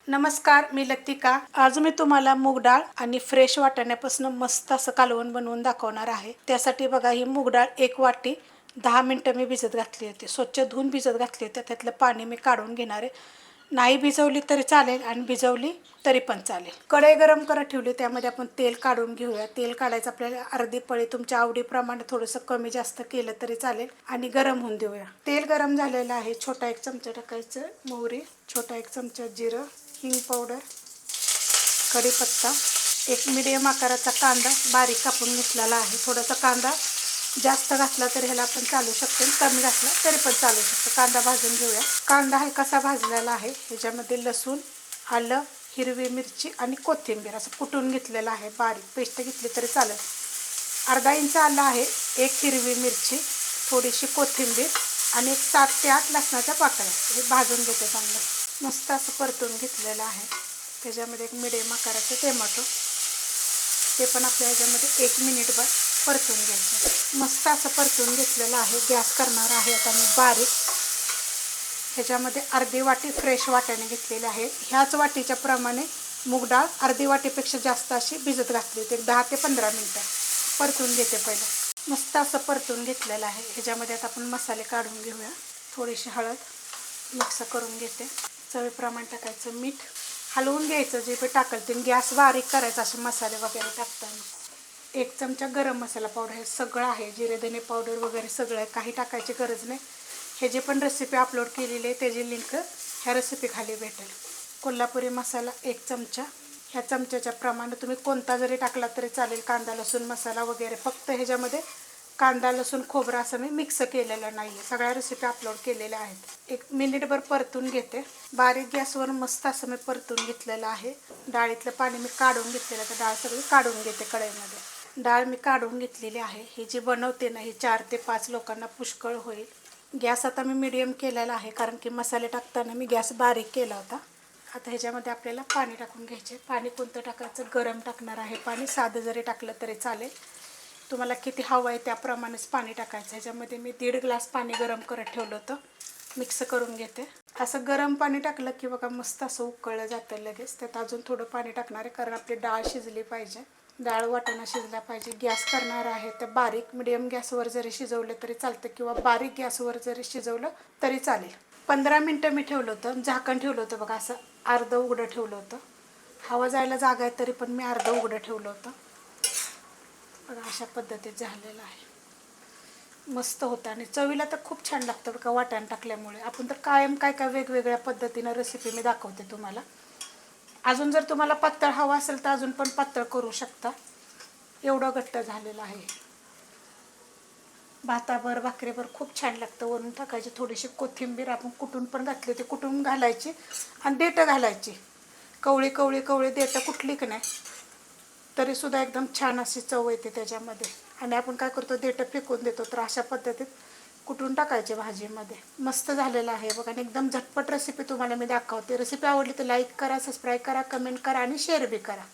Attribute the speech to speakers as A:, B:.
A: नमस्कार, मी लतिका. आज मी तुम्हाला मूग डाळ आणि फ्रेश वाटाण्यापासून मस्त असं कालवण बनवून दाखवणार आहे. त्यासाठी बघा, ही मूग डाळ 1 वाटी 10 मिनिटं मी भिजत घातली होती. स्वच्छ धुवून भिजत घातली होती. त्यातलं पाणी मी काढून घेणार आहे. नाही भिजवली तरी चालेल आणि भिजवली तरी पण चालेल. कढई गरम करत ठेवली, त्यामध्ये आपण तेल काढून घेऊया. तेल काढायचं आपल्याला अर्धी पळी, तुमच्या आवडीप्रमाणे थोडंसं कमी जास्त केलं तरी चालेल आणि गरम होऊन देऊया. तेल गरम झालेलं आहे. छोटा 1 चमचा टाकायचं मोहरी, छोटा 1 चमचा जिरं, हिंग पावडर, कढीपत्ता, एक मीडियम आकाराचा कांदा बारीक कापून घेतलेला आहे. थोडासा कांदा जास्त घातला तरी ह्याला आपण चालू शकतो, कमी घातला तरी पण चालू शकतो. कांदा भाजून घेऊया. कांदा हलकासा भाजलेला आहे. ह्याच्यामध्ये लसूण, आलं, हिरवी मिरची आणि कोथिंबीर असं कुटून घेतलेलं आहे. बारीक पेस्ट घेतली तरी चालेल. अर्धा इंच आलं आहे, 1 हिरवी मिरची, थोडीशी कोथिंबीर आणि 7 ते 8 लसणाच्या पाकळ्या. हे भाजून घेते चांगलं. मस्त असं परतून घेतलेलं आहे. त्याच्यामध्ये एक मिडियम आकाराचं टोमॅटो, ते पण आपल्या ह्याच्यामध्ये 1 मिनिटभर परतून घ्यायचं. मस्त असं परतून घेतलेलं आहे. गॅस करणार आहे आता मी बारीक. ह्याच्यामध्ये अर्धी वाटी फ्रेश वाटाणे घेतलेले आहे. ह्याच वाटीच्या प्रमाणे मूग डाळ अर्धी वाटीपेक्षा जास्त अशी भिजत घातली होती. 10 ते 15 मिनटं परतून घेते पहिलं. मस्त असं परतून घेतलेलं आहे. ह्याच्यामध्ये आता आपण मसाले काढून घेऊया. थोडीशी हळद मिक्स करून घेते. चवीप्रमाणे टाकायचं मीठ, हलवून घ्यायचं. जे पण टाकल ते गॅस बारीक करायचा असे मसाले वगैरे टाकताना. 1 चमचा गरम मसाला पावडर, हे सगळं आहे. जिरे धने पावडर वगैरे सगळं आहे, काही टाकायची गरज नाही. हे जे पण रेसिपी अपलोड केलेली आहे त्याची लिंक ह्या रेसिपी खाली भेटेल. कोल्हापुरी मसाला 1 चमचा. ह्या चमच्याच्या प्रमाणे तुम्ही कोणता जरी टाकला तरी चालेल. कांदा लसूण मसाला वगैरे, फक्त ह्याच्यामध्ये कांदा लसूण खोबरं असं मी मिक्स केलेलं नाही आहे. सगळ्या रेसिपी अपलोड केलेल्या आहेत. 1 मिनिटभर परतून घेते. बारीक गॅसवर मस्त असं मी परतून घेतलेलं आहे. डाळीतलं पाणी मी काढून घेतलेलं, तर डाळ सगळी काढून घेते कढईमध्ये. डाळ मी काढून घेतलेली आहे. ही जी बनवते ना, ही 4 ते 5 लोकांना पुष्कळ होईल. गॅस आता मी मीडियम केलेला आहे, कारण की मसाले टाकताना मी गॅस बारीक केला होता. आता ह्याच्यामध्ये आपल्याला पाणी टाकून घ्यायचे. पाणी कोणतं टाकायचं? गरम टाकणार आहे पाणी. साधं जरी टाकलं तरी चालेल. तुम्हाला किती हवं आहे त्याप्रमाणेच पाणी टाकायचं. ह्याच्यामध्ये मी 1.5 ग्लास पाणी गरम करत ठेवलं होतं. मिक्स करून घेते. असं गरम पाणी टाकलं की बघा मस्त असं उकळलं जातं लगेच. त्यात अजून थोडं पाणी टाकणार आहे, कारण आपली डाळ शिजली पाहिजे. डाळ वाटाणा शिजला पाहिजे. गॅस करणार आहे तर बारीक मिडियम गॅसवर जरी शिजवलं तरी चालतं, किंवा बारीक गॅसवर जरी शिजवलं तरी चालेल. 15 मिनटं मी ठेवलं होतं. झाकण ठेवलं होतं बघा, असं अर्धं उघडं ठेवलं होतं. हवा जायला जागा आहे तरी पण मी अर्धं उघडं ठेवलं होतं. बघा अशा पद्धतीत झालेलं आहे. मस्त होतं आणि चवीला तर खूप छान लागतं बघा वाटाणा टाकल्यामुळे. आपण तर कायम काय काय वेगवेगळ्या पद्धतीनं रेसिपी मी दाखवते तुम्हाला. अजून जर तुम्हाला पातळ हवा असेल तर अजून पण पातळ करू शकता. एवढं घट्ट झालेलं आहे. भाताभर भाकरीभर खूप छान लागतं. वरून टाकायची थोडीशी कोथिंबीर, आपण कुटून पण घातली होती, कुटून घालायची आणि देठं घालायची. कवळी कवळी कवळी देठं कुठली की नाही तरीसुद्धा एकदम छान अशी चव येते त्याच्यामध्ये. आणि आपण काय करतो, देठं फेकून देतो, तर अशा पद्धतीत कुटून टाकायचे भाजीमध्ये. मस्त झालेलं आहे बघा. आणि एकदम झटपट रेसिपी तुम्हाला मी दाखवते. रेसिपी आवडली तर लाईक करा, सबस्क्राईब करा, कमेंट करा आणि शेअर बी करा.